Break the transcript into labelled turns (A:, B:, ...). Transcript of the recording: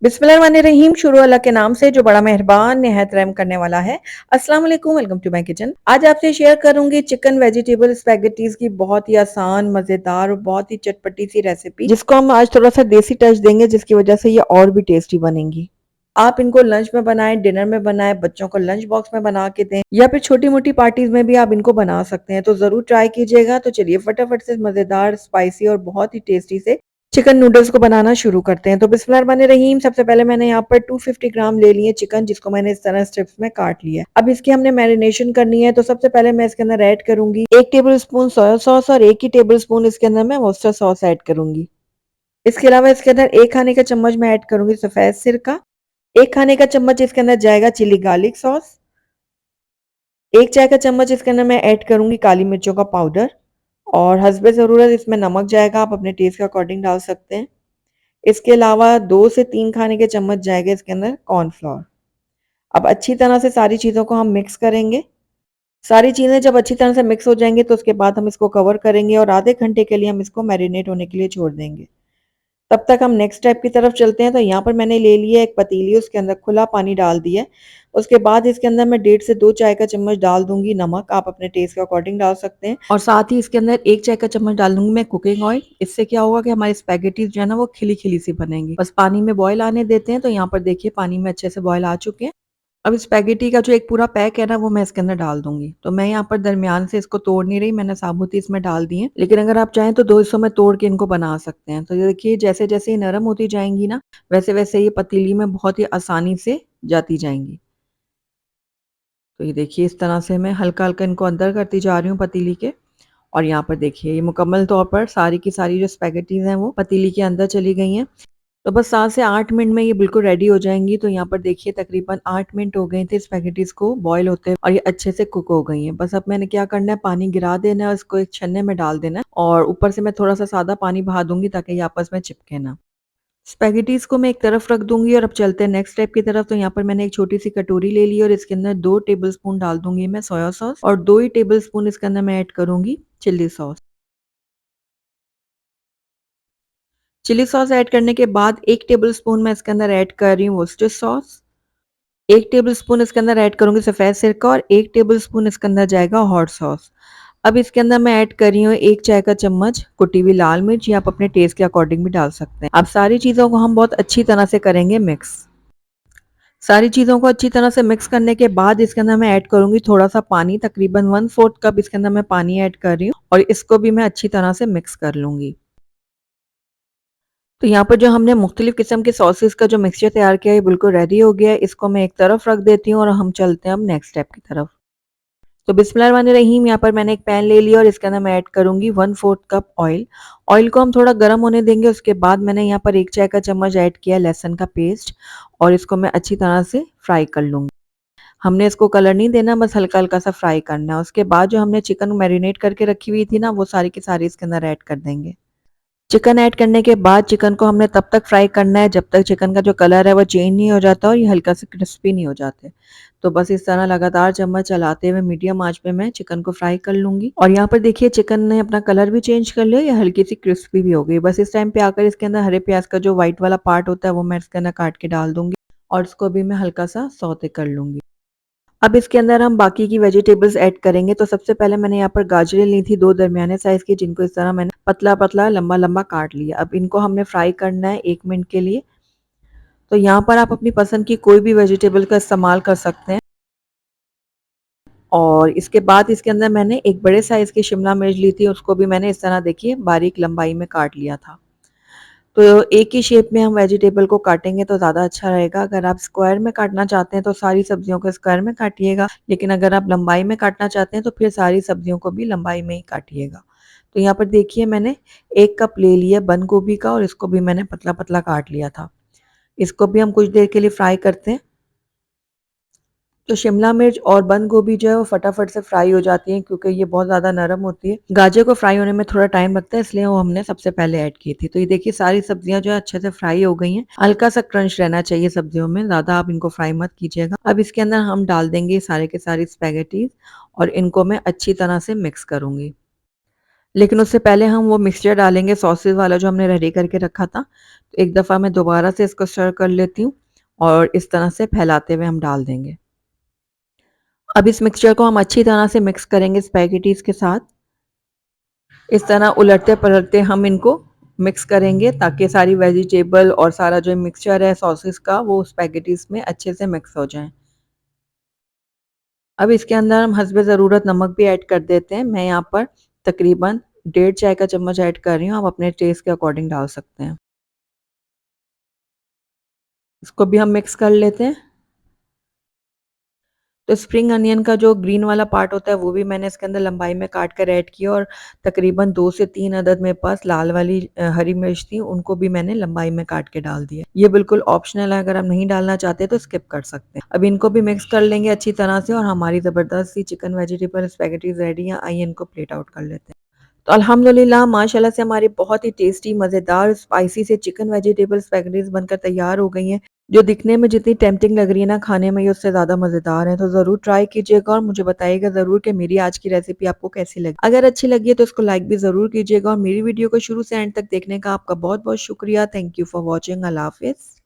A: बिस्मिल्लाहिर्रहमानिर्रहीम। शुरू अल्लाह के नाम से जो बड़ा मेहरबान निहायत रहम करने वाला है। अस्सलाम वालेकुम, वेलकम टू माय किचन। आज आपसे शेयर करूंगी चिकन वेजिटेबल स्पैगेटीज की बहुत ही आसान, मजेदार और बहुत ही चटपटी सी रेसिपी, जिसको हम आज थोड़ा सा देसी टच देंगे, जिसकी वजह से ये और भी टेस्टी बनेंगी। आप इनको लंच में बनाएं, डिनर में बनाएं, बच्चों को लंच बॉक्स में बना के दें, या फिर छोटी मोटी पार्टीज में भी आप इनको बना सकते हैं। तो जरूर ट्राई कीजिएगा। तो चलिए फटाफट से मजेदार, स्पाइसी और बहुत ही टेस्टी से चिकन नूडल्स को बनाना शुरू करते हैं। तो बिस्मिल्लाहिर्रहमानिर्रहीम। सबसे पहले मैंने यहाँ पर 250 ग्राम ले लिए चिकन, जिसको मैंने इस तरह स्ट्रिप्स में काट लिया है। अब इसकी हमने मैरिनेशन करनी है। तो सबसे पहले मैं इसके अंदर ऐड करूंगी 1 टेबल स्पून सोया सॉस और 1 ही टेबल स्पून इसके अंदर मैं मस्टर्ड सॉस ऐड करूंगी। इसके अलावा इसके अंदर 1 खाने का चम्मच मैं ऐड करूंगी सफेद सिरका। 1 खाने का चम्मच इसके अंदर जाएगा चिली गार्लिक सॉस। 1 चाय का चम्मच इसके अंदर मैं ऐड करूंगी काली मिर्चों का पाउडर। और हस्बे ज़रूरत इसमें नमक जाएगा, आप अपने टेस्ट के अकॉर्डिंग डाल सकते हैं। इसके अलावा 2 से 3 खाने के चम्मच जाएगा इसके अंदर कॉर्नफ्लोर। अब अच्छी तरह से सारी चीज़ों को हम मिक्स करेंगे। सारी चीज़ें जब अच्छी तरह से मिक्स हो जाएंगी तो उसके बाद हम इसको कवर करेंगे और आधे घंटे के लिए हम इसको मैरिनेट होने के लिए छोड़ देंगे। तब तक हम नेक्स्ट स्टेप की तरफ चलते हैं। तो यहाँ पर मैंने ले लिया एक पतीली, उसके अंदर खुला पानी डाल दिया। उसके बाद इसके अंदर मैं 1.5 से 2 चाय का चम्मच डाल दूंगी नमक, आप अपने टेस्ट के अकॉर्डिंग डाल सकते हैं। और साथ ही इसके अंदर 1 चाय का चम्मच डाल दूंगी मैं कुकिंग ऑयल। इससे क्या होगा कि हमारी स्पैगेटीज जो है ना वो खिली खिली सी बनेंगी। बस पानी में बॉयल आने देते हैं। तो यहाँ पर देखिए पानी में अच्छे से बॉयल आ चुके हैं। अब स्पैगेटी का जो एक पूरा पैक है ना वो मैं इसके अंदर डाल दूंगी। तो मैं यहाँ पर दरमियान से इसको तोड़ नहीं रही, मैंने साबुत ही इसमें डाल दिए। लेकिन अगर आप चाहें तो 2 हिस्सों में तोड़ के इनको बना सकते हैं। तो ये देखिए जैसे जैसे ये नरम होती जाएंगी ना, वैसे वैसे ये पतीली में बहुत ही आसानी से जाती जाएंगी। तो ये देखिए इस तरह से मैं हल्का हल्का इनको अंदर करती जा रही हूँ पतीली के। और यहाँ पर देखिए ये मुकम्मल तौर पर सारी की सारी जो स्पैगेटीज हैं वो पतीली के अंदर चली गई हैं। तो बस 7 से 8 मिनट में ये बिल्कुल रेडी हो जाएंगी। तो यहाँ पर देखिए तकरीबन 8 मिनट हो गए थे स्पैगेटीज को बॉईल होते और ये अच्छे से कुक हो गई हैं। बस अब मैंने क्या करना है, पानी गिरा देना है और इसको एक छन्ने में डाल देना है और ऊपर से मैं थोड़ा सा सादा पानी बहा दूंगी ताकि ये आपस में चिपके ना। स्पैगेटीज को मैं एक तरफ रख दूंगी और अब चलते हैं नेक्स्ट स्टेप की तरफ। तो यहाँ पर मैंने एक छोटी सी कटोरी ले ली और इसके अंदर 2 टेबल स्पून डाल दूंगी मैं सोया सॉस और 2 ही टेबल स्पून इसके अंदर मैं ऐड करूंगी chilli sauce. Chilli sauce add करने के बाद 1 टेबल स्पून मैं इसके अंदर ऐड कर रही हूँ वोस्टर सॉस। 1 टेबल स्पून इसके अंदर ऐड करूंगी सफ़ेद सिरका और 1 टेबल स्पून इसके अंदर जाएगा हॉट सॉस। अब इसके अंदर मैं ऐड कर रही हूँ 1 चाय का चम्मच कुटी हुई लाल मिर्च, या आप अपने टेस्ट के अकॉर्डिंग भी डाल सकते हैं। अब सारी चीज़ों को हम बहुत अच्छी तरह से करेंगे मिक्स। सारी चीज़ों को अच्छी तरह से मिक्स करने के बाद इसके अंदर मैं ऐड करूंगी थोड़ा सा पानी, तकरीबन 1/4 कप इसके अंदर मैं पानी ऐड कर रही हूँ और इसको भी मैं अच्छी तरह से मिक्स कर लूंगी। तो यहाँ पर जो हमने मुख्तलिफ किस्म के सॉसेस का जो मिक्सचर तैयार किया है बिल्कुल रेडी हो गया है। इसको मैं एक तरफ रख देती हूँ और हम चलते हैं अब नेक्स्ट स्टेप की तरफ। तो बिस्मिल्लाहिर्रहमानिर्रहीम, यहाँ पर मैंने एक पैन ले लिया और इसके अंदर मैं ऐड करूंगी 1/4 कप ऑयल। ऑयल को हम थोड़ा गर्म होने देंगे। उसके बाद मैंने यहाँ पर 1 चाय का चम्मच ऐड किया लहसुन का पेस्ट और इसको मैं अच्छी तरह से फ्राई कर लूंगी। हमने इसको कलर नहीं देना, बस हल्का हल्का सा फ्राई करना है। उसके बाद जो हमने चिकन मैरिनेट करके रखी हुई थी ना, वो सारी की सारी इसके अंदर ऐड कर देंगे। चिकन ऐड करने के बाद चिकन को हमने तब तक फ्राई करना है जब तक चिकन का जो कलर है वो चेंज नहीं हो जाता और ये हल्का से क्रिस्पी नहीं हो जाते। तो बस इस तरह लगातार चम्मच चलाते हुए मीडियम आंच पे मैं चिकन को फ्राई कर लूंगी। और यहाँ पर देखिए चिकन ने अपना कलर भी चेंज कर लिया, ये हल्की सी क्रिस्पी भी हो गई। बस इस टाइम पे आकर इसके अंदर हरे प्याज का जो व्हाइट वाला पार्ट होता है वो मैं इसके अंदर काट के डाल दूंगी और इसको भी मैं हल्का सा सौते कर लूंगी। अब इसके अंदर हम बाकी की वेजिटेबल्स ऐड करेंगे। तो सबसे पहले मैंने यहाँ पर गाजरें ली थी 2 दरमियाने साइज की, जिनको इस तरह मैंने पतला पतला लंबा लंबा काट लिया। अब इनको हमने फ्राई करना है 1 मिनट के लिए। तो यहाँ पर आप अपनी पसंद की कोई भी वेजिटेबल का इस्तेमाल कर सकते हैं। और इसके बाद इसके अंदर मैंने एक बड़े साइज की शिमला मिर्च ली थी, उसको भी मैंने इस तरह देखिए बारीक लंबाई में काट लिया था। तो एक ही शेप में हम वेजिटेबल को काटेंगे तो ज़्यादा अच्छा रहेगा। अगर आप स्क्वायर में काटना चाहते हैं तो सारी सब्जियों को स्क्वायर में काटिएगा, लेकिन अगर आप लंबाई में काटना चाहते हैं तो फिर सारी सब्जियों को भी लंबाई में ही काटिएगा। तो यहाँ पर देखिए मैंने 1 कप ले लिया बंद गोभी का और इसको भी मैंने पतला पतला काट लिया था। इसको भी हम कुछ देर के लिए फ्राई करते हैं। तो शिमला मिर्च और बंद गोभी जो है वो फटाफट से फ्राई हो जाती है, क्योंकि ये बहुत ज़्यादा नरम होती है। गाजर को फ्राई होने में थोड़ा टाइम लगता है, इसलिए वो हमने सबसे पहले ऐड की थी। तो ये देखिए सारी सब्जियां जो है अच्छे से फ्राई हो गई हैं। हल्का सा क्रंच रहना चाहिए सब्जियों में, ज़्यादा आप इनको फ्राई मत कीजिएगा। अब इसके अंदर हम डाल देंगे सारे के सारी स्पैगेटीज और इनको मैं अच्छी तरह से मिक्स करूंगी। लेकिन उससे पहले हम वो मिक्सचर डालेंगे सॉसेस वाला जो हमने रेडी करके रखा था। तो एक दफ़ा मैं दोबारा से इसको स्टर कर लेती हूँ और इस तरह से फैलाते हुए हम डाल देंगे। अब इस मिक्सचर को हम अच्छी तरह से मिक्स करेंगे स्पैगेटीज़ के साथ। इस तरह उलटते-पलटते हम इनको मिक्स करेंगे ताकि सारी वेजिटेबल और सारा जो मिक्सचर है सॉसेस का वो स्पैगेटीज़ में अच्छे से मिक्स हो जाए। अब इसके अंदर हम हस्बे ज़रूरत नमक भी ऐड कर देते हैं। मैं यहाँ पर तकरीबन डेढ़ चाय का चम्मच ऐड कर रही हूँ, आप अपने टेस्ट के अकॉर्डिंग डाल सकते हैं। इसको भी हम मिक्स कर लेते हैं। तो स्प्रिंग अनियन का जो ग्रीन वाला पार्ट होता है वो भी मैंने इसके अंदर लंबाई में काट कर ऐड किया और तकरीबन 2 से 3 अदद मेरे पास लाल वाली हरी मिर्च थी, उनको भी मैंने लंबाई में काट के डाल दिया। ये बिल्कुल ऑप्शनल है, अगर आप नहीं डालना चाहते तो स्किप कर सकते हैं। अब इनको भी मिक्स कर लेंगे अच्छी तरह से और हमारी ज़बरदस्त सी चिकन वेजिटेबल स्पैगेटीज़ रेडी है। आइए इनको प्लेट आउट कर लेते हैं। तो अल्हम्दुलिल्लाह माशाल्लाह से हमारी बहुत ही टेस्टी मज़ेदार स्पाइसी से चिकन वेजिटेबल स्पैगेटीज़ बनकर तैयार हो गई हैं। जो दिखने में जितनी टेम्प्टिंग लग रही है ना, खाने में ये उससे ज़्यादा मज़ेदार है। तो ज़रूर ट्राई कीजिएगा और मुझे बताइएगा ज़रूर कि मेरी आज की रेसिपी आपको कैसी लगी। अगर अच्छी लगी है तो इसको लाइक भी ज़रूर कीजिएगा और मेरी वीडियो को शुरू से एंड तक देखने का आपका बहुत-बहुत शुक्रिया। Thank you for watching. अल्लाह हाफ़िज़।